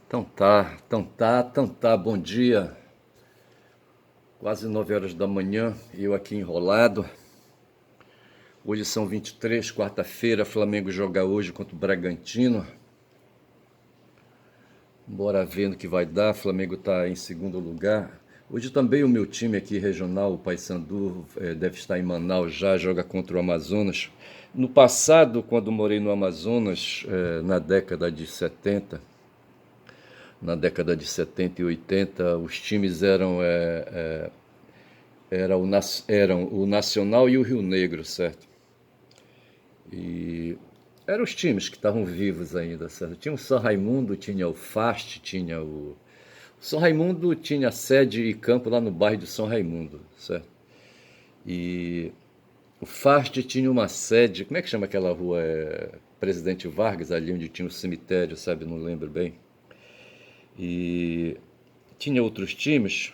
Então tá, bom dia. Quase 9 horas da manhã, eu aqui enrolado. Hoje são 23, quarta-feira, Flamengo joga hoje contra o Bragantino. Bora ver no que vai dar, Flamengo está em segundo lugar. Hoje também o meu time aqui regional, o Paysandu, deve estar em Manaus já, joga contra o Amazonas. No passado, quando morei no Amazonas, na década de 70 e 80, os times eram o Nacional e o Rio Negro, certo? E eram os times que estavam vivos ainda, certo? Tinha o São Raimundo, tinha o FAST, tinha o São Raimundo tinha sede e campo lá no bairro de São Raimundo, certo? E o FAST tinha uma sede, como é que chama aquela rua? Presidente Vargas, ali onde tinha o cemitério, sabe? Não lembro bem. E tinha outros times,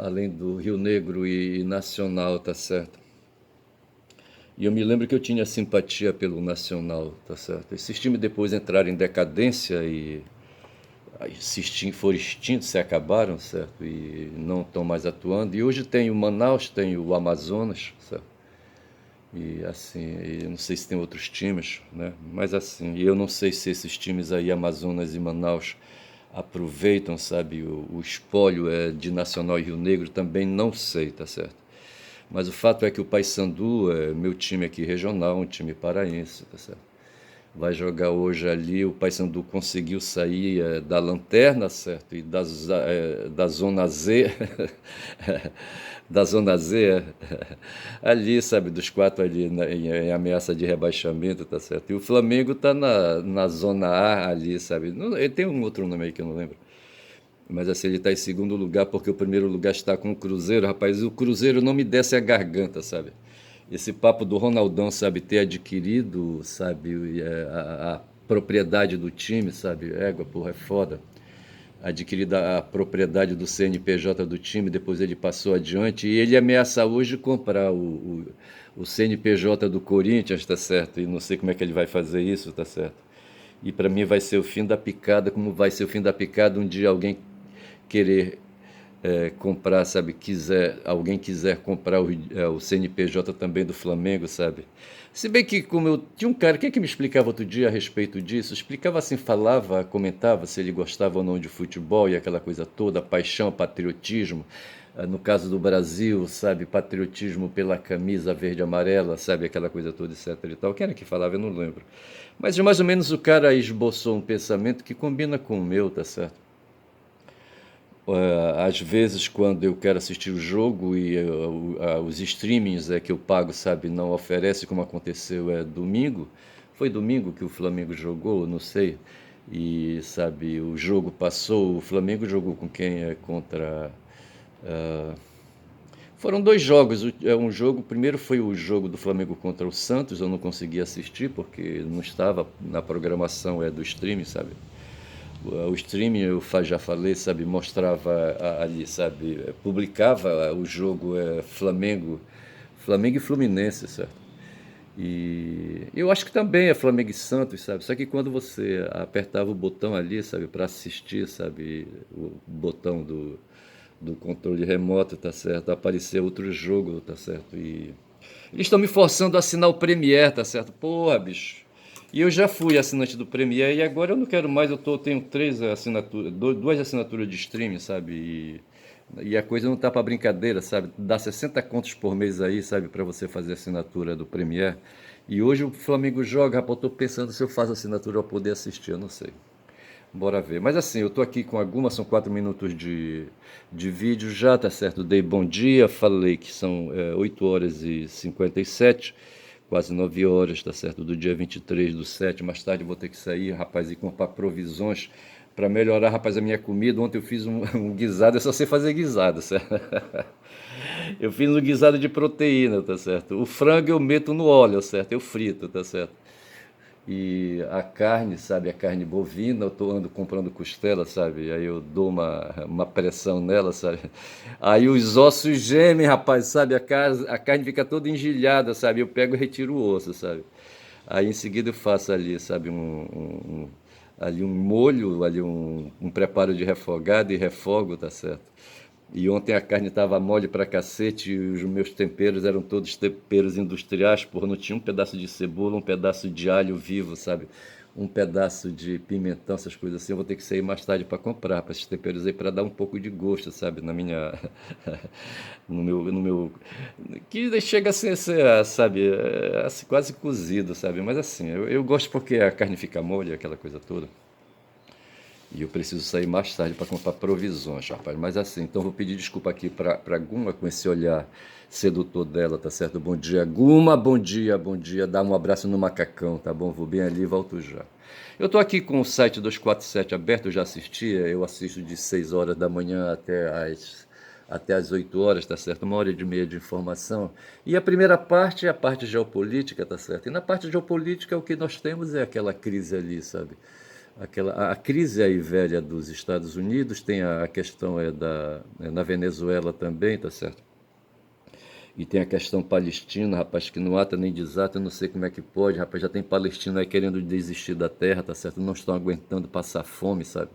além do Rio Negro e Nacional, tá certo? E eu me lembro que eu tinha simpatia pelo Nacional, tá certo? Esses times depois entraram em decadência e foram extintos, se acabaram, certo? E não estão mais atuando. E hoje tem o Manaus, tem o Amazonas, certo? E assim, e não sei se tem outros times, né? Mas assim, eu não sei se esses times aí, Amazonas e Manaus, aproveitam, sabe, o espólio de Nacional e Rio Negro, também não sei, tá certo? Mas o fato é que o Paysandu é meu time aqui regional, um time paraense, tá certo? Vai jogar hoje ali, o Paysandu conseguiu sair da lanterna, certo? E da zona Z, da zona Z, ali, sabe, dos quatro ali em ameaça de rebaixamento, tá certo? E o Flamengo tá na zona A ali, sabe? Ele tem um outro nome aí que eu não lembro. Mas assim, ele está em segundo lugar porque o primeiro lugar está com o Cruzeiro, rapaz. E o Cruzeiro não me desce a garganta, sabe? Esse papo do Ronaldão, sabe, ter adquirido, sabe, a propriedade do time, sabe? Égua, porra, é foda. Adquirida a propriedade do CNPJ do time, depois ele passou adiante e ele ameaça hoje comprar o CNPJ do Corinthians, tá certo? E não sei como é que ele vai fazer isso, tá certo? E para mim vai ser o fim da picada, como vai ser o fim da picada um dia alguém querer comprar, sabe, alguém quiser comprar o CNPJ também do Flamengo, sabe? Se bem que como eu tinha um cara, quem é que me explicava outro dia a respeito disso? Explicava assim, falava, comentava se ele gostava ou não de futebol e aquela coisa toda, paixão, patriotismo. No caso do Brasil, sabe, patriotismo pela camisa verde e amarela, sabe, aquela coisa toda, etc e tal. Quem era que falava? Eu não lembro. Mas mais ou menos o cara esboçou um pensamento que combina com o meu, tá certo? Às vezes, quando eu quero assistir o jogo e os streamings que eu pago, sabe, não oferece, como aconteceu domingo. Foi domingo que o Flamengo jogou, não sei. E, sabe, o jogo passou, o Flamengo jogou com quem é contra. ah, Foram dois jogos. Um jogo, primeiro foi o jogo do Flamengo contra o Santos, eu não consegui assistir porque não estava na programação do streaming, sabe? O streaming, eu já falei, sabe, mostrava ali, sabe, publicava o jogo Flamengo e Fluminense, certo? E eu acho que também é Flamengo e Santos, sabe? Só que quando você apertava o botão ali, sabe, para assistir, sabe, o botão do controle remoto, tá certo? Aparecia outro jogo, tá certo? E eles estão me forçando a assinar o Premiere, tá certo? Porra, bicho. E eu já fui assinante do Premiere e agora eu não quero mais, tenho três assinaturas, duas assinaturas de streaming, sabe? E a coisa não tá para brincadeira, sabe? Dá 60 contos por mês aí, sabe, para você fazer assinatura do Premiere. E hoje o Flamengo joga, rapaz, eu tô pensando se eu faço assinatura para poder assistir, eu não sei. Bora ver. Mas assim, eu tô aqui com algumas, são 4 minutos de vídeo já, tá certo? Dei bom dia, falei que são 8 horas e 57, quase 9 horas, tá certo? Do dia 23/7. Mais tarde eu vou ter que sair, rapaz, e comprar provisões para melhorar, rapaz, a minha comida. Ontem eu fiz um guisado, eu só sei fazer guisado, certo? Eu fiz um guisado de proteína, tá certo? O frango eu meto no óleo, certo? Eu frito, tá certo? E a carne, sabe, a carne bovina, ando comprando costela, sabe? Aí eu dou uma pressão nela, sabe? Aí os ossos gemem, rapaz, sabe? A carne fica toda engelhada, sabe? Eu pego e retiro o osso, sabe? Aí em seguida eu faço ali, sabe, ali um molho, ali um preparo de refogado e refogo, tá certo? E ontem a carne estava mole pra cacete e os meus temperos eram todos temperos industriais, porra, não tinha um pedaço de cebola, um pedaço de alho vivo, sabe? Um pedaço de pimentão, essas coisas assim. Eu vou ter que sair mais tarde para comprar para esses temperos aí, para dar um pouco de gosto, sabe? Na minha. no meu. Que chega a ser, sabe? Assim, quase cozido, sabe? Mas assim, eu gosto porque a carne fica mole, aquela coisa toda. E eu preciso sair mais tarde para comprar provisões, rapaz. Mas assim, então vou pedir desculpa aqui para Guma com esse olhar sedutor dela, tá certo? Bom dia, Guma, bom dia, bom dia. Dá um abraço no macacão, tá bom? Vou bem ali e volto já. Eu tô aqui com o site 247 aberto, eu já assistia, eu assisto de 6 horas da manhã até as 8 horas, tá certo? 1 hora e meia de informação. E a primeira parte é a parte geopolítica, tá certo? E na parte geopolítica o que nós temos é aquela crise ali, sabe? A crise aí velha dos Estados Unidos, tem a questão na Venezuela também, tá certo? E tem a questão palestina, rapaz, que não ata nem desata, eu não sei como é que pode, rapaz, já tem palestino aí querendo desistir da terra, tá certo? Não estão aguentando passar fome, sabe?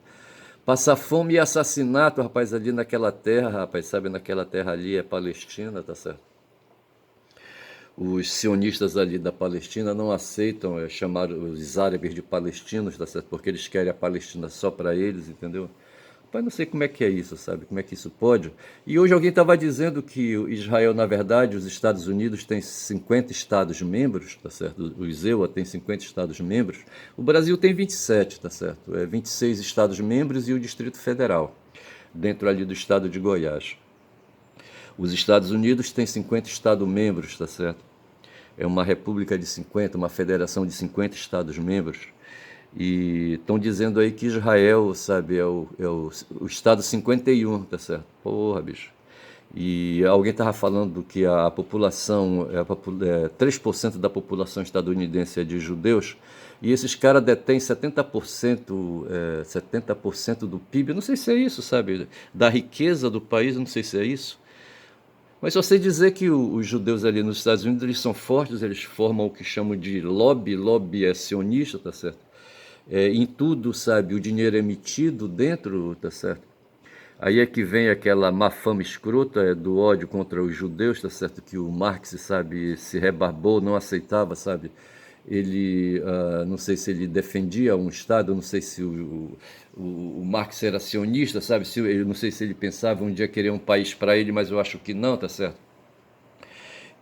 Passar fome e assassinato, rapaz, ali naquela terra, rapaz, sabe? Naquela terra ali é Palestina, tá certo? Os sionistas ali da Palestina não aceitam chamar os árabes de palestinos, tá certo? Porque eles querem a Palestina só para eles, entendeu? Pai, não sei como é que é isso, sabe? Como é que isso pode? E hoje alguém estava dizendo que Israel, na verdade, os Estados Unidos têm 50 estados-membros, tá certo? O EUA tem 50 estados-membros. O Brasil tem 27, tá certo? 26 estados-membros e o Distrito Federal, dentro ali do estado de Goiás. Os Estados Unidos têm 50 estados-membros, tá certo? É uma república de 50, uma federação de 50 estados-membros. E estão dizendo aí que Israel, sabe, é o estado 51, tá certo? Porra, bicho. E alguém estava falando que a população, 3% da população estadunidense é de judeus, e esses caras detêm 70% do PIB, eu não sei se é isso, sabe, da riqueza do país, eu não sei se é isso. Mas só sei dizer que os judeus ali nos Estados Unidos, eles são fortes, eles formam o que chamam de lobby é sionista, tá certo? Em tudo, sabe, o dinheiro é emitido dentro, tá certo? Aí é que vem aquela má fama escrota do ódio contra os judeus, tá certo? Que o Marx, sabe, se rebarbou, não aceitava, sabe? Ele, não sei se ele defendia um Estado, não sei se o Marx era sionista, sabe? Eu não sei se ele pensava um dia querer um país para ele, mas eu acho que não, tá certo?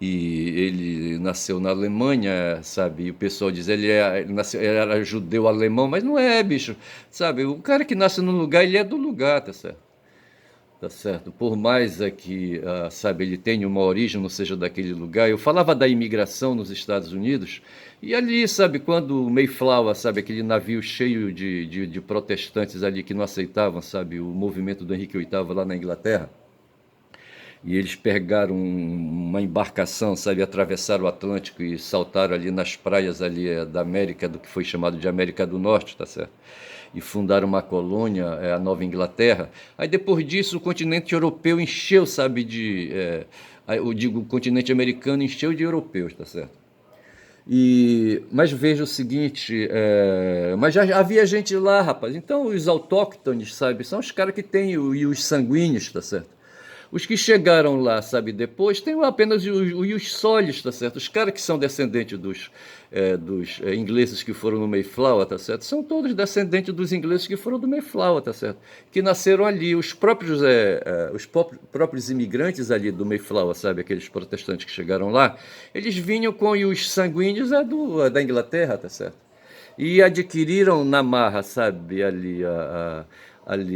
E ele nasceu na Alemanha, sabe? E o pessoal diz ele era judeu alemão, mas não é, bicho, sabe? O cara que nasce num lugar, ele é do lugar, tá certo? Tá certo. Por mais que, sabe, ele tenha uma origem, não seja daquele lugar. Eu falava da imigração nos Estados Unidos, e ali, sabe, quando o Mayflower, sabe, aquele navio cheio de protestantes ali que não aceitavam, sabe, o movimento do Henrique VIII lá na Inglaterra, e eles pegaram uma embarcação, sabe, atravessaram o Atlântico e saltaram ali nas praias ali da América, do que foi chamado de América do Norte, tá certo? E fundaram uma colônia, a Nova Inglaterra. Aí depois disso o continente europeu encheu, sabe, eu digo, o continente americano encheu de europeus, tá certo? Mas veja o seguinte, mas já havia gente lá, rapaz. Então os autóctones, sabe, são os caras que têm e os sanguíneos, tá certo? Os que chegaram lá, sabe, depois, tem apenas os solis, tá certo? Os caras que são descendentes dos ingleses que foram no Mayflower, tá certo? São todos descendentes dos ingleses que foram do Mayflower, tá certo? Que nasceram ali. Os próprios imigrantes ali do Mayflower, sabe? Aqueles protestantes que chegaram lá, eles vinham com os sanguíneos da Inglaterra, tá certo? E adquiriram na marra, sabe, ali,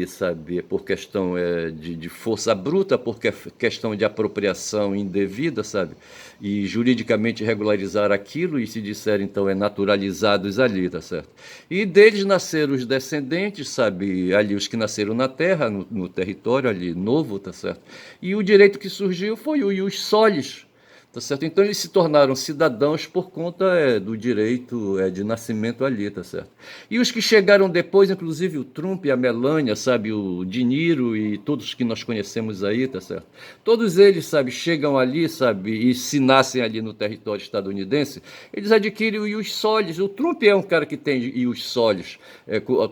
sabe, por questão de força bruta, por questão de apropriação indevida, sabe, e juridicamente regularizaram aquilo e se disser, então, naturalizados ali, tá certo? E deles nasceram os descendentes, sabe, ali os que nasceram na terra, no território ali novo, tá certo? E o direito que surgiu foi o ius solis, Tá certo? Então eles se tornaram cidadãos por conta do direito de nascimento ali, tá certo? E os que chegaram depois, inclusive o Trump e a Melania, sabe, o Dinheiro e todos que nós conhecemos aí, tá certo? Todos eles, sabe, chegam ali, sabe, e se nascem ali no território estadunidense, eles adquirem o ius solis. O Trump é um cara que tem ius solis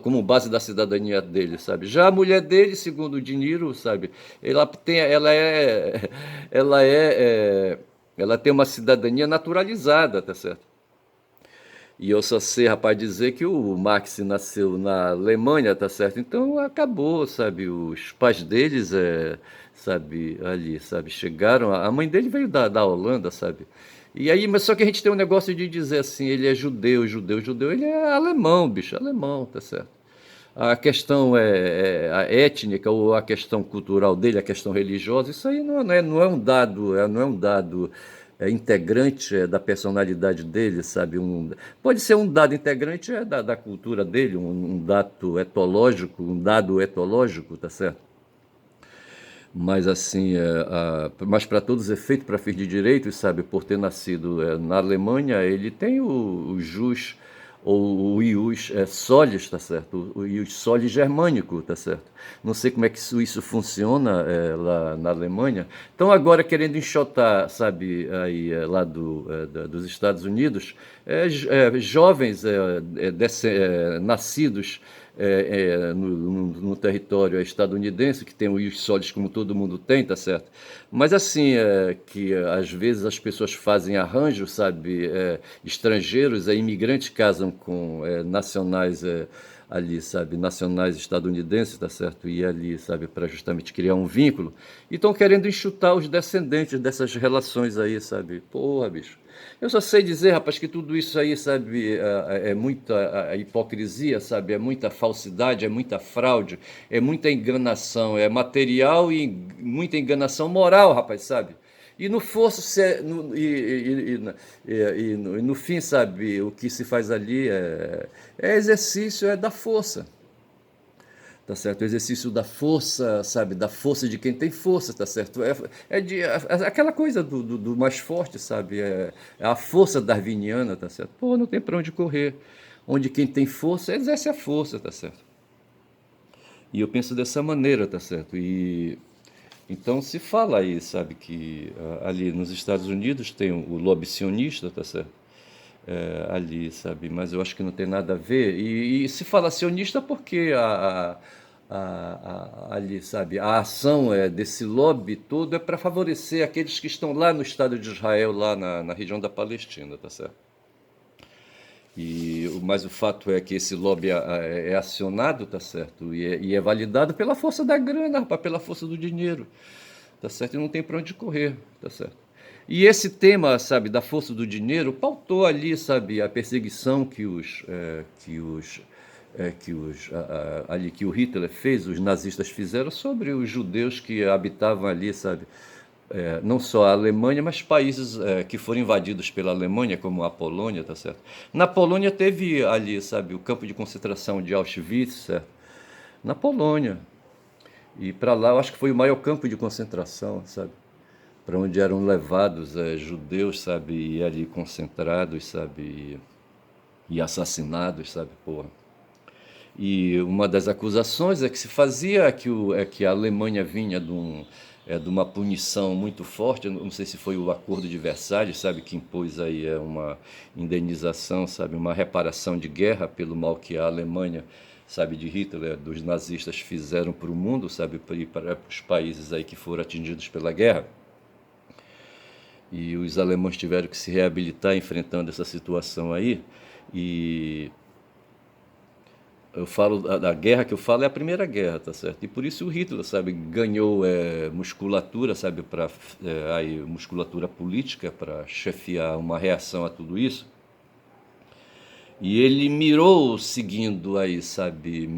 como base da cidadania dele, sabe? Já a mulher dele, segundo o Dinheiro, sabe, ela é ela tem uma cidadania naturalizada, tá certo? E eu só sei, rapaz, dizer que o Max nasceu na Alemanha, tá certo? Então acabou, sabe? Os pais deles, sabe, ali, sabe, chegaram. A mãe dele veio da Holanda, sabe? E aí, mas só que a gente tem um negócio de dizer assim, ele é judeu, judeu, judeu, ele é alemão, bicho, alemão, tá certo? A questão a étnica ou a questão cultural dele, a questão religiosa, isso aí não é um dado, não é um dado integrante da personalidade dele, sabe? Pode ser um dado integrante da cultura dele, um dado etológico, tá certo? Mas assim, mas para todos os efeitos, para fins de direito, sabe, por ter nascido na Alemanha, ele tem o jus ou o ius solis, tá certo? O ius solis germânico, tá certo? Não sei como é que isso funciona lá na Alemanha. Então agora querendo enxotar, sabe, aí lá dos Estados Unidos, jovens nascidos no território estadunidense, que tem o ius solis como todo mundo tem, tá certo? Mas assim, que às vezes as pessoas fazem arranjos, sabe, estrangeiros, imigrantes casam com nacionais ali, sabe, nacionais estadunidenses, tá certo? E ali, sabe, para justamente criar um vínculo. E estão querendo enxutar os descendentes dessas relações aí, sabe? Porra, bicho. Eu só sei dizer, rapaz, que tudo isso aí, sabe, é muita hipocrisia, sabe, é muita falsidade, é muita fraude, é muita enganação, é material e muita enganação moral, rapaz, sabe? E no fosso, no fim, sabe, o que se faz ali é exercício da força. Tá certo? O exercício da força, sabe? Da força de quem tem força, tá certo? Aquela coisa do mais forte, sabe? É a força darwiniana, tá certo? Pô, não tem para onde correr. Onde quem tem força exerce a força, tá certo? E eu penso dessa maneira, tá certo? E então se fala aí, sabe, que ali nos Estados Unidos tem o lobby sionista, tá certo? Ali, sabe? Mas eu acho que não tem nada a ver. E se fala sionista porque ali, sabe? A ação desse lobby todo é para favorecer aqueles que estão lá no Estado de Israel, lá na região da Palestina, tá certo? Mas o fato é que esse lobby é acionado, tá certo? E é validado pela força da grana, rapaz, pela força do dinheiro, tá certo? E não tem para onde correr, tá certo? E esse tema, sabe, da força do dinheiro, pautou ali, sabe, a perseguição que o Hitler fez, os nazistas fizeram sobre os judeus que habitavam ali, sabe, não só a Alemanha, mas países que foram invadidos pela Alemanha, como a Polônia, tá certo? Na Polônia teve ali, sabe, o campo de concentração de Auschwitz, certo? Na Polônia. E para lá, eu acho que foi o maior campo de concentração, sabe? Para onde eram levados judeus, sabe, e ali concentrados, sabe, e assassinados, sabe, porra. E uma das acusações que se fazia é que a Alemanha vinha de uma punição muito forte. Eu não sei se foi o Acordo de Versalhes, sabe, que impôs aí uma indenização, sabe, uma reparação de guerra pelo mal que a Alemanha, sabe, de Hitler, dos nazistas fizeram para o mundo, sabe, para os países aí que foram atingidos pela guerra. E os alemães tiveram que se reabilitar enfrentando essa situação aí. E eu falo da guerra que eu falo é a primeira guerra, tá certo? E por isso o Hitler, sabe, ganhou musculatura, sabe, aí musculatura política para chefiar uma reação a tudo isso. E ele mirou seguindo aí, sabe,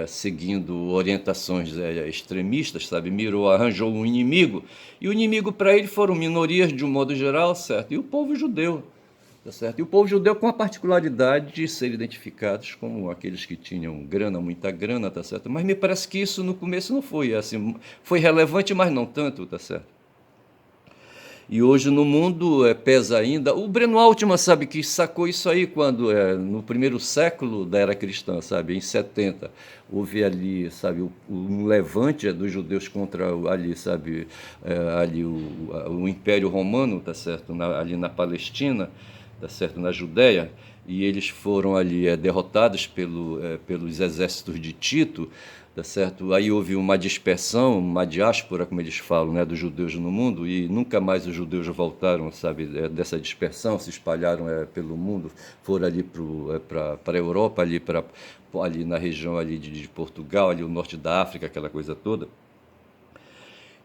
seguindo orientações extremistas, sabe, mirou, arranjou um inimigo, e o inimigo para ele foram minorias de um modo geral, certo? E o povo judeu, tá certo? E o povo judeu com a particularidade de ser identificados como aqueles que tinham grana, muita grana, tá certo? Mas me parece que isso no começo não foi assim, foi relevante, mas não tanto, tá certo? E hoje no mundo pesa ainda. O Breno Altman, sabe, que sacou isso aí quando, no primeiro século da era cristã, sabe, em 70, houve ali, sabe, um levante dos judeus contra ali, sabe, ali o Império Romano, tá certo, ali na Palestina, tá certo, na Judéia, e eles foram ali derrotados pelos exércitos de Tito, tá certo? Aí houve uma dispersão, uma diáspora, como eles falam, né, dos judeus no mundo, e nunca mais os judeus voltaram, sabe, dessa dispersão, se espalharam pelo mundo, foram ali para a Europa, ali na região ali de Portugal, ali o norte da África, aquela coisa toda.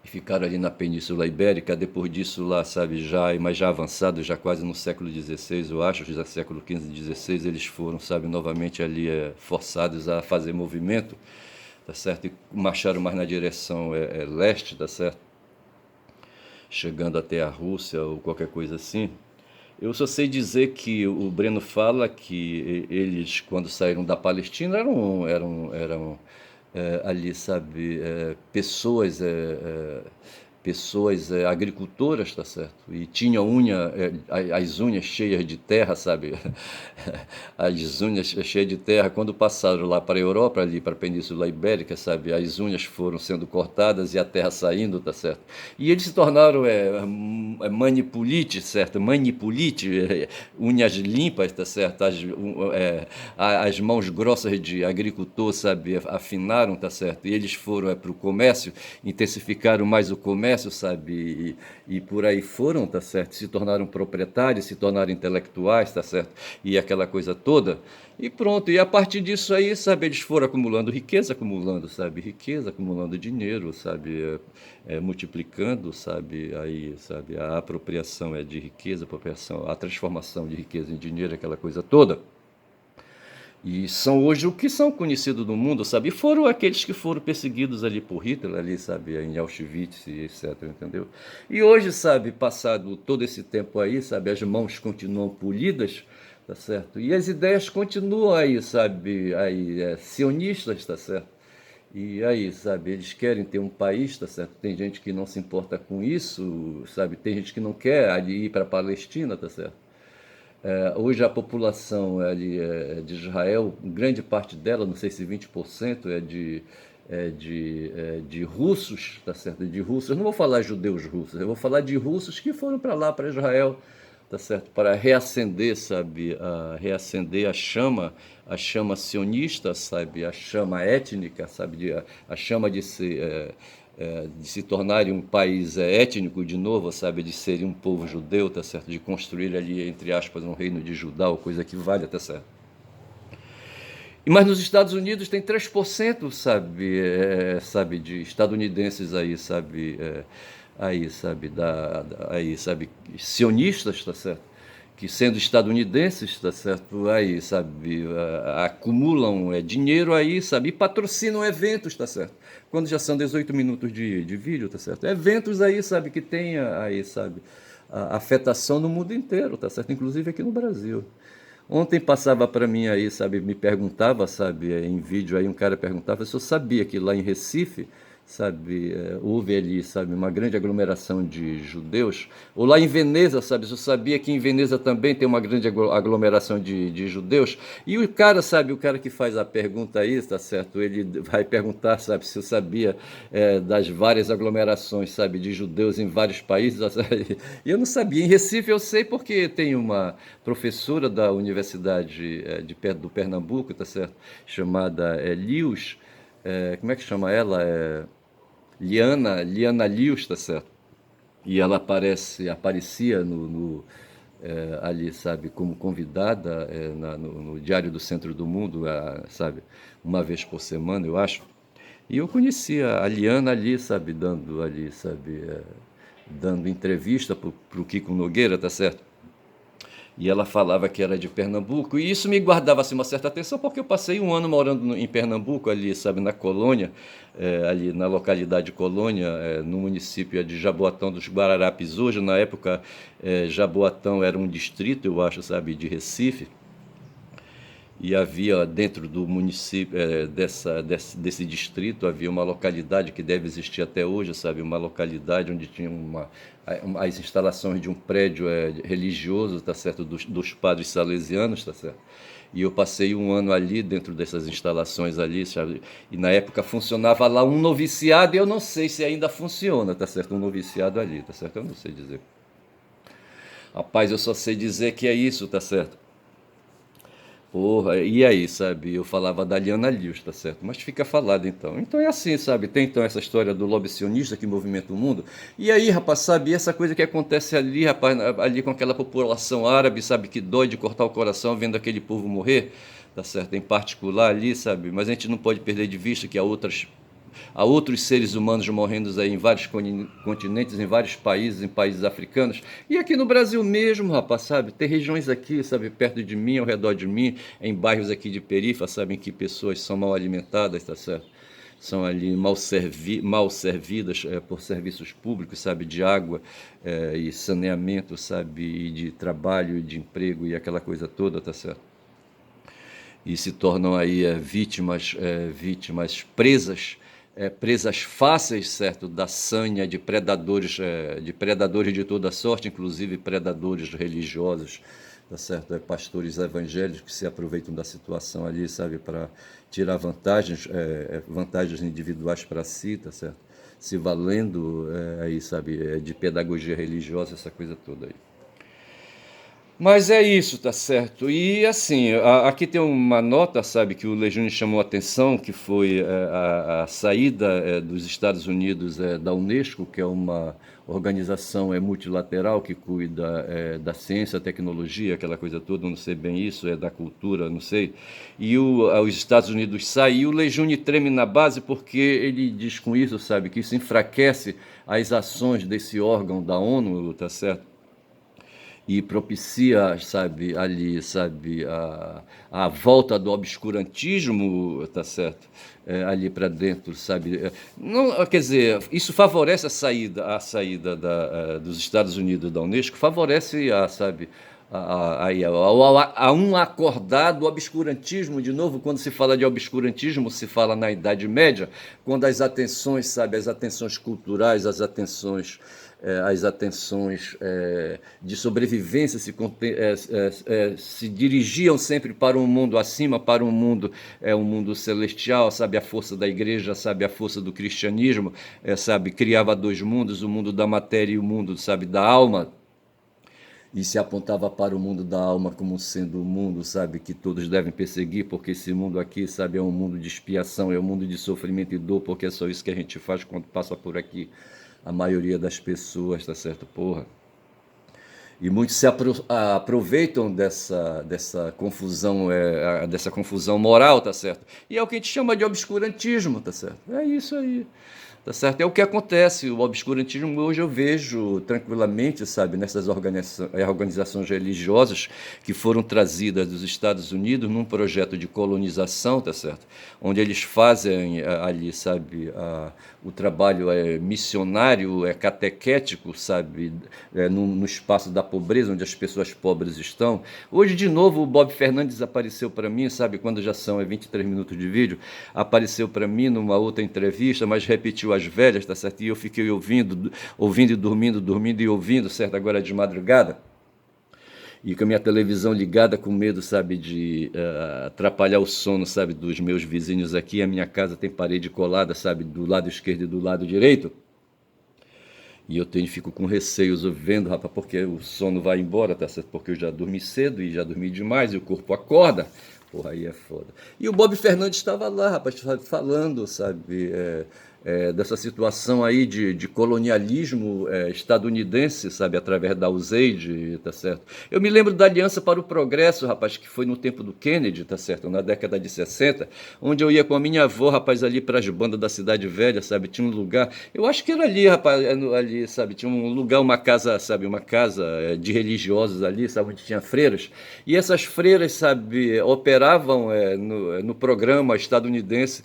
E ficaram ali na Península Ibérica, depois disso lá, sabe, mas já avançado, já quase no século XVI, eu acho, já século XV e XVI, eles foram, sabe, novamente ali forçados a fazer movimento, tá certo? E marcharam mais na direção leste, tá certo? Chegando até a Rússia ou qualquer coisa assim. Eu só sei dizer que o Breno fala que eles, quando saíram da Palestina, eram ali, sabe, pessoas agricultoras, tá certo? E tinha as unhas cheias de terra, sabe? As unhas cheias de terra. Quando passaram lá para a Europa, ali para a Península Ibérica, sabe? As unhas foram sendo cortadas e a terra saindo, tá certo? E eles se tornaram manipulite, certo? Manipulite, unhas limpas, tá certo? As mãos grossas de agricultor, sabe? Afinaram, tá certo? E eles foram para o comércio, intensificaram mais o comércio, sabe? E por aí foram, tá certo? Se tornaram proprietários, se tornaram intelectuais, tá certo? E aquela coisa toda. E pronto, e a partir disso aí, sabe, eles foram acumulando riqueza, sabe, riqueza, acumulando dinheiro, sabe, multiplicando, sabe, aí, sabe, a apropriação de riqueza, a transformação de riqueza em dinheiro, aquela coisa toda. E são hoje o que são conhecidos no mundo, sabe? E foram aqueles que foram perseguidos ali por Hitler, ali, sabe, em Auschwitz, etc, entendeu? E hoje, sabe, passado todo esse tempo aí, sabe, as mãos continuam polidas, tá certo? E as ideias continuam aí, sabe, aí, sionistas, tá certo? E aí, sabe, eles querem ter um país, tá certo? Tem gente que não se importa com isso, sabe? Tem gente que não quer ali ir para a Palestina, tá certo? Hoje a população ali, de Israel, grande parte dela, não sei se 20%, de russos, tá certo? De russos, eu não vou falar judeus russos, eu vou falar de russos que foram para lá, para Israel, tá certo? Para reacender, sabe? Reacender a chama sionista, sabe? A chama étnica, sabe? A chama de se tornarem um país étnico de novo, sabe, de serem um povo judeu, tá certo, de construir ali, entre aspas, um reino de Judá, ou coisa que vale, tá certo. Mas nos Estados Unidos tem 3%, sabe, sabe, de estadunidenses aí, sabe, aí, sabe, aí, sabe, sionistas, tá certo, que sendo estadunidenses, tá certo, aí, sabe, acumulam dinheiro aí, sabe, e patrocinam eventos, tá certo, quando já são 18 minutos de vídeo, tá certo, eventos aí, sabe, que tem aí, sabe, a afetação no mundo inteiro, tá certo, inclusive aqui no Brasil. Ontem passava para mim aí, sabe, me perguntava, sabe, em vídeo aí um cara perguntava se eu sabia que lá em Recife, sabe, houve ali, sabe, uma grande aglomeração de judeus, ou lá em Veneza, sabe, se eu sabia que em Veneza também tem uma grande aglomeração de judeus, e o cara, sabe, o cara que faz a pergunta aí, tá certo, ele vai perguntar, sabe, se eu sabia das várias aglomerações, sabe, de judeus em vários países, sabe? E eu não sabia, em Recife eu sei porque tem uma professora da Universidade do Pernambuco, tá certo, chamada Lius, como é que chama ela? Liana Lius, tá certo? E ela aparecia ali, sabe, como convidada no Diário do Centro do Mundo, sabe, uma vez por semana, eu acho. E eu conhecia a Liana ali, sabe, dando entrevista pro Kiko Nogueira, tá certo? E ela falava que era de Pernambuco, e isso me guardava assim, uma certa atenção, porque eu passei um ano morando em Pernambuco, ali, sabe, na Colônia, ali na localidade Colônia, no município de Jaboatão dos Guararapes. Hoje, na época, Jaboatão era um distrito, eu acho, sabe, de Recife. E havia dentro do município, desse distrito, havia uma localidade que deve existir até hoje, sabe? Uma localidade onde tinha as instalações de um prédio religioso, tá certo? Dos padres salesianos, tá certo? E eu passei um ano ali dentro dessas instalações ali, sabe? E na época funcionava lá um noviciado, e eu não sei se ainda funciona, tá certo? Um noviciado ali, tá certo? Eu não sei dizer. Rapaz, eu só sei dizer que é isso, tá certo? Porra, e aí, sabe? Eu falava da Liana Lewis, tá certo? Mas fica falado então. Então é assim, sabe? Tem então essa história do lobby sionista que movimenta o mundo. E aí, rapaz, sabe? Essa coisa que acontece ali, rapaz, ali com aquela população árabe, sabe? Que dói de cortar o coração vendo aquele povo morrer, tá certo? Em particular ali, sabe? Mas a gente não pode perder de vista que há outros seres humanos morrendo aí em vários continentes, em vários países, em países africanos. E aqui no Brasil mesmo, rapaz, sabe? Tem regiões aqui, sabe, perto de mim, ao redor de mim, em bairros aqui de perifa, sabe, em que pessoas são mal alimentadas, tá certo? São ali mal servidas por serviços públicos, sabe, de água e saneamento, sabe, e de trabalho e de emprego e aquela coisa toda, tá certo? E se tornam aí vítimas presas fáceis, certo, da sanha de predadores de toda sorte, inclusive predadores religiosos, tá certo, pastores evangélicos que se aproveitam da situação ali, sabe, para tirar vantagens individuais para si, tá certo, se valendo aí, sabe, de pedagogia religiosa, essa coisa toda aí. Mas é isso, tá certo. E assim, aqui tem uma nota, sabe, que o Legione chamou a atenção, que foi a saída dos Estados Unidos da Unesco, que é uma organização multilateral que cuida da ciência, tecnologia, aquela coisa toda, não sei bem isso, da cultura, não sei. E os Estados Unidos saem e o Legione treme na base porque ele diz com isso, sabe, que isso enfraquece as ações desse órgão da ONU, tá certo? E propicia, sabe, ali, sabe, a volta do obscurantismo, tá certo? Ali para dentro, sabe? Não, quer dizer, isso favorece a saída dos Estados Unidos da Unesco, favorece sabe, a um acordar do obscurantismo. De novo, quando se fala de obscurantismo, se fala na Idade Média, quando as atenções, sabe, as atenções culturais, as atenções de sobrevivência se dirigiam sempre para um mundo acima, para um mundo celestial, sabe, a força da igreja, sabe, a força do cristianismo, sabe, criava dois mundos, o mundo da matéria e o mundo, sabe, da alma, e se apontava para o mundo da alma como sendo o mundo, sabe, que todos devem perseguir, porque esse mundo aqui, sabe, é um mundo de expiação, é um mundo de sofrimento e dor, porque é só isso que a gente faz quando passa por aqui. A maioria das pessoas, tá certo, porra. E muitos aproveitam dessa confusão moral, tá certo? E é o que a gente chama de obscurantismo, tá certo? É isso aí. Tá certo? É o que acontece. O obscurantismo hoje eu vejo tranquilamente, sabe, nessas organizações religiosas que foram trazidas dos Estados Unidos num projeto de colonização, tá certo? Onde eles fazem ali, sabe, o trabalho missionário, catequético, sabe, no espaço da pobreza, onde as pessoas pobres estão. Hoje, de novo, o Bob Fernandes apareceu para mim, sabe, quando já são 23 minutos de vídeo, apareceu para mim numa outra entrevista, mas repetiu as velhas, tá certo? E eu fiquei ouvindo e dormindo e ouvindo, certo? Agora de madrugada. E com a minha televisão ligada, com medo, sabe, de atrapalhar o sono, sabe, dos meus vizinhos aqui. A minha casa tem parede colada, sabe, do lado esquerdo e do lado direito. E fico com receios vendo, rapaz, porque o sono vai embora, tá certo? Porque eu já dormi cedo e já dormi demais e o corpo acorda. Porra, aí é foda. E o Bob Fernandes estava lá, rapaz, falando, sabe, dessa situação aí de colonialismo estadunidense, sabe, através da USAID, tá certo? Eu me lembro da Aliança para o Progresso, rapaz, que foi no tempo do Kennedy, tá certo? Na década de 60, onde eu ia com a minha avó, rapaz, ali para as bandas da Cidade Velha, sabe? Tinha um lugar, eu acho que era ali, rapaz, ali, sabe? Tinha um lugar, uma casa, sabe? Uma casa de religiosos ali, sabe? Onde tinha freiras. E essas freiras, sabe, operavam no programa estadunidense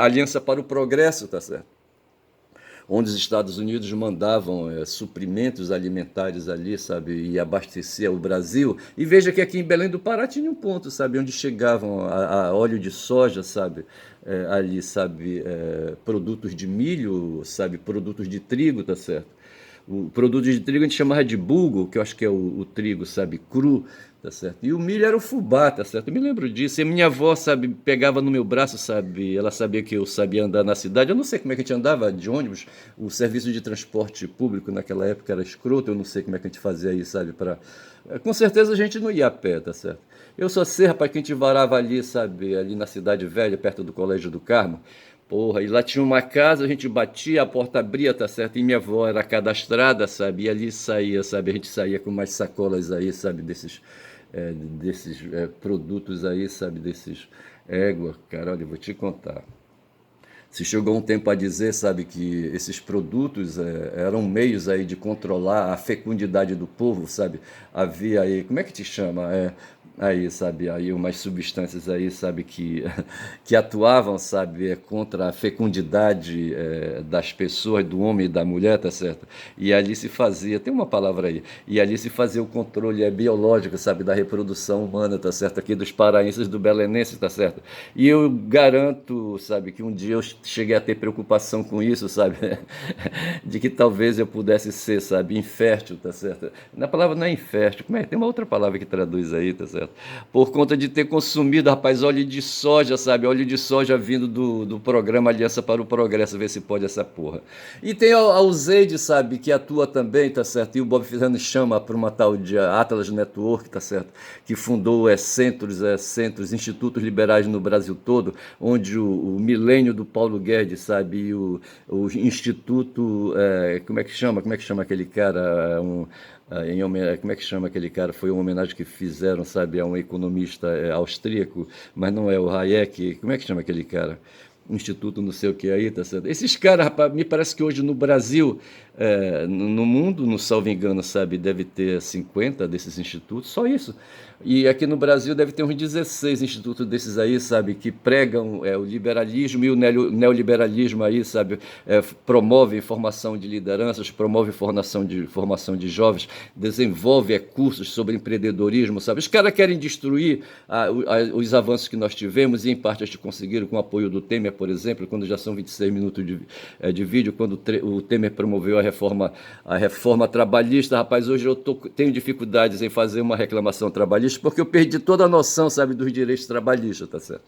Aliança para o Progresso, tá certo? onde os Estados Unidos mandavam suprimentos alimentares ali, sabe, e abastecia o Brasil. E veja que aqui em Belém do Pará tinha um ponto, sabe, onde chegavam a óleo de soja, sabe, ali, sabe, produtos de milho, sabe, produtos de trigo, tá certo? O produto de trigo a gente chamava de bulgur, que eu acho que é o trigo, sabe, cru, tá certo? E o milho era o fubá, tá certo? Eu me lembro disso. E a minha avó, sabe, pegava no meu braço, sabe, ela sabia que eu sabia andar na cidade. Eu não sei como é que a gente andava de ônibus. O serviço de transporte público naquela época era escroto, eu não sei como é que a gente fazia isso, sabe, para... Com certeza a gente não ia a pé, tá certo? Eu só sei, rapaz, que a gente varava ali, sabe, ali na Cidade Velha, perto do Colégio do Carmo. Porra, e lá tinha uma casa, a gente batia, a porta abria, tá certo? E minha avó era cadastrada, sabe? E ali saía, sabe? A gente saía com umas sacolas aí, sabe? Desses produtos aí, sabe? Desses égua, cara, olha, eu vou te contar. Se chegou um tempo a dizer, sabe, que esses produtos eram meios aí de controlar a fecundidade do povo, sabe? Havia aí, como é que te chama? Aí, sabe, aí umas substâncias aí, sabe, que atuavam, sabe, contra a fecundidade das pessoas, do homem e da mulher, tá certo? E ali se fazia, tem uma palavra aí, e ali se fazia o controle biológico, sabe, da reprodução humana, tá certo? Aqui dos paraenses, do belenenses, tá certo? E eu garanto, sabe, que um dia eu cheguei a ter preocupação com isso, sabe? De que talvez eu pudesse ser, sabe, infértil, tá certo? Na palavra não é infértil, como é? Tem uma outra palavra que traduz aí, tá certo? Por conta de ter consumido, rapaz, óleo de soja, sabe? Óleo de soja vindo do programa Aliança para o Progresso, ver se pode essa porra. E tem a Useide, sabe, que atua também, tá certo? E o Bob Fizano chama para uma tal de Atlas Network, tá certo? Que fundou centros, institutos liberais no Brasil todo, onde o milênio do Paulo Guedes, sabe? E o Instituto, como é que chama? Como é que chama aquele cara? Como é que chama aquele cara? Foi uma homenagem que fizeram, sabe, a um economista austríaco, mas não é o Hayek. Como é que chama aquele cara? Instituto não sei o que aí, tá certo? Esses caras, rapaz, me parece que hoje no Brasil, no mundo, não salvo engano, sabe, deve ter 50 desses institutos, só isso. E aqui no Brasil deve ter uns 16 institutos desses aí, sabe, que pregam o liberalismo e o neoliberalismo aí, sabe, promovem formação de lideranças, promovem formação de jovens, desenvolve cursos sobre empreendedorismo, sabe? Os caras querem destruir os avanços que nós tivemos e em parte eles conseguiram com o apoio do Temer, por exemplo, quando já são 26 minutos de vídeo, quando o Temer promoveu a reforma trabalhista, rapaz, hoje eu tenho dificuldades em fazer uma reclamação trabalhista porque eu perdi toda a noção, sabe, dos direitos trabalhistas, tá certo?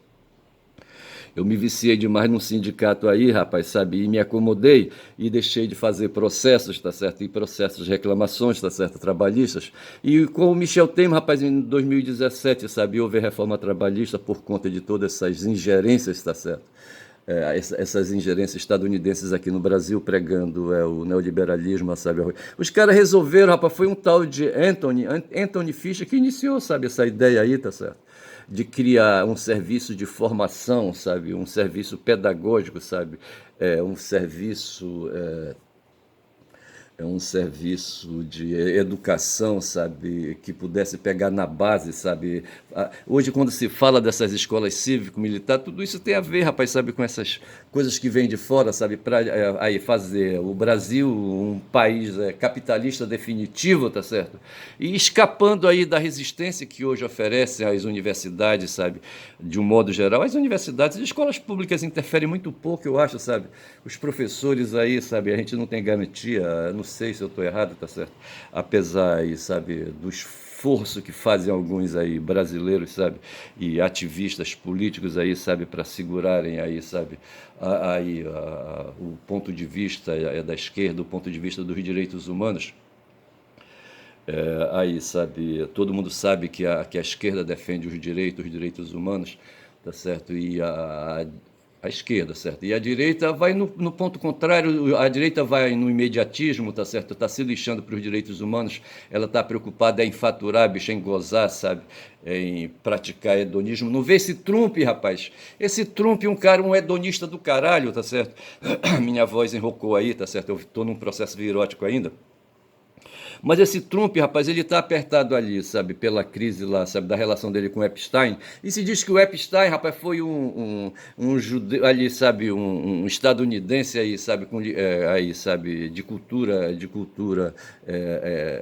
Eu me viciei demais num sindicato aí, rapaz, sabe? E me acomodei e deixei de fazer processos, tá certo? E processos de reclamações, tá certo? Trabalhistas. E com o Michel Temer, rapaz, em 2017, sabe? Houve reforma trabalhista por conta de todas essas ingerências, tá certo? Essas ingerências estadunidenses aqui no Brasil pregando o neoliberalismo, sabe? Os caras resolveram, rapaz, foi um tal de Anthony Fischer que iniciou, sabe, essa ideia aí, tá certo? De criar um serviço de formação, sabe? Um serviço pedagógico, sabe? Um serviço de educação, sabe, que pudesse pegar na base, sabe. Hoje, quando se fala dessas escolas cívico-militar, tudo isso tem a ver, rapaz, sabe, com essas coisas que vêm de fora, sabe, para aí fazer o Brasil um país capitalista definitivo, tá certo? E escapando aí da resistência que hoje oferecem as universidades, sabe, de um modo geral. As universidades e escolas públicas interferem muito pouco, eu acho, sabe. Os professores aí, sabe, a gente não tem garantia, não sei se eu estou errado, tá certo? Apesar aí, sabe, do esforço que fazem alguns aí brasileiros, sabe, e ativistas políticos aí, sabe, para segurarem aí, sabe, o ponto de vista da esquerda, o ponto de vista dos direitos humanos. Aí, sabe, todo mundo sabe que a esquerda defende os direitos humanos, tá certo? E a esquerda, certo? E a direita vai no ponto contrário, a direita vai no imediatismo, tá certo? Está se lixando para os direitos humanos, ela está preocupada em faturar, bicho, em gozar, sabe? Em praticar hedonismo. Não vê esse Trump, rapaz? Esse Trump, um hedonista do caralho, tá certo? Minha voz enrocou aí, tá certo? Eu estou num processo virótico ainda. Mas esse Trump, rapaz, ele está apertado ali, sabe, pela crise lá, sabe, da relação dele com o Epstein. E se diz que o Epstein, rapaz, foi um judeu ali, sabe, um estadunidense aí, sabe, aí, sabe, de cultura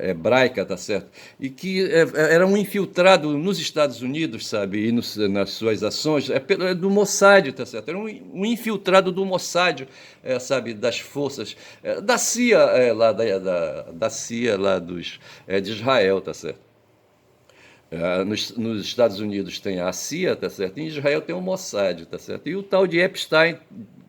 hebraica, tá certo? E que era um infiltrado nos Estados Unidos, sabe, e nas suas ações, do Mossad, tá certo? Era um infiltrado do Mossad, sabe, das forças, da CIA, lá da CIA lá de Israel, tá certo? Nos Estados Unidos tem a CIA, tá certo? Em Israel tem o Mossad, tá certo? E o tal de Epstein,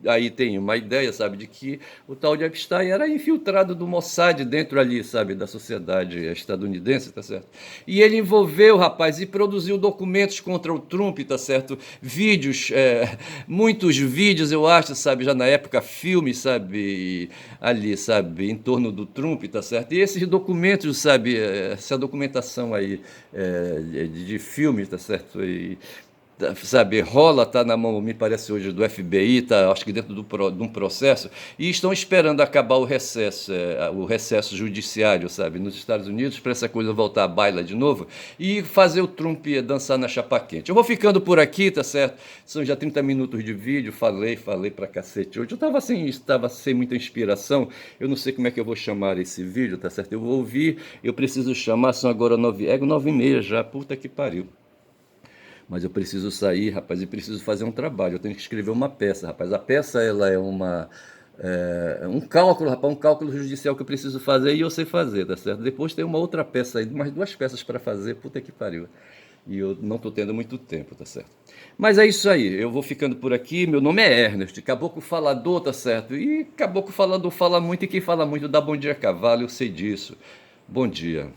aí tem uma ideia, sabe, de que o tal de Epstein era infiltrado do Mossad dentro ali, sabe, da sociedade estadunidense, tá certo? E ele envolveu, rapaz, e produziu documentos contra o Trump, tá certo? Vídeos, muitos vídeos, eu acho, sabe, já na época, filmes, sabe, ali, sabe, em torno do Trump, tá certo? E esses documentos, sabe, essa documentação aí de filmes, tá certo? E, sabe, rola, tá na mão, me parece hoje, do FBI, tá, acho que dentro de um processo, e estão esperando acabar o recesso judiciário, sabe, nos Estados Unidos, para essa coisa voltar à baila de novo e fazer o Trump dançar na chapa quente. Eu vou ficando por aqui, tá certo? São já 30 minutos de vídeo, falei pra cacete hoje. Eu estava sem muita inspiração, eu não sei como é que eu vou chamar esse vídeo, tá certo? Eu vou ouvir, eu preciso chamar, são agora 9h30 já, puta que pariu. Mas eu preciso sair, rapaz, e preciso fazer um trabalho. Eu tenho que escrever uma peça, rapaz. A peça, ela é um cálculo, rapaz, um cálculo judicial que eu preciso fazer e eu sei fazer, tá certo? Depois tem uma outra peça aí, mais duas peças para fazer, puta que pariu. E eu não estou tendo muito tempo, tá certo? Mas é isso aí, eu vou ficando por aqui. Meu nome é Ernest, caboclo falador, tá certo? E caboclo falador fala muito, e quem fala muito dá bom dia a cavalo, eu sei disso. Bom dia.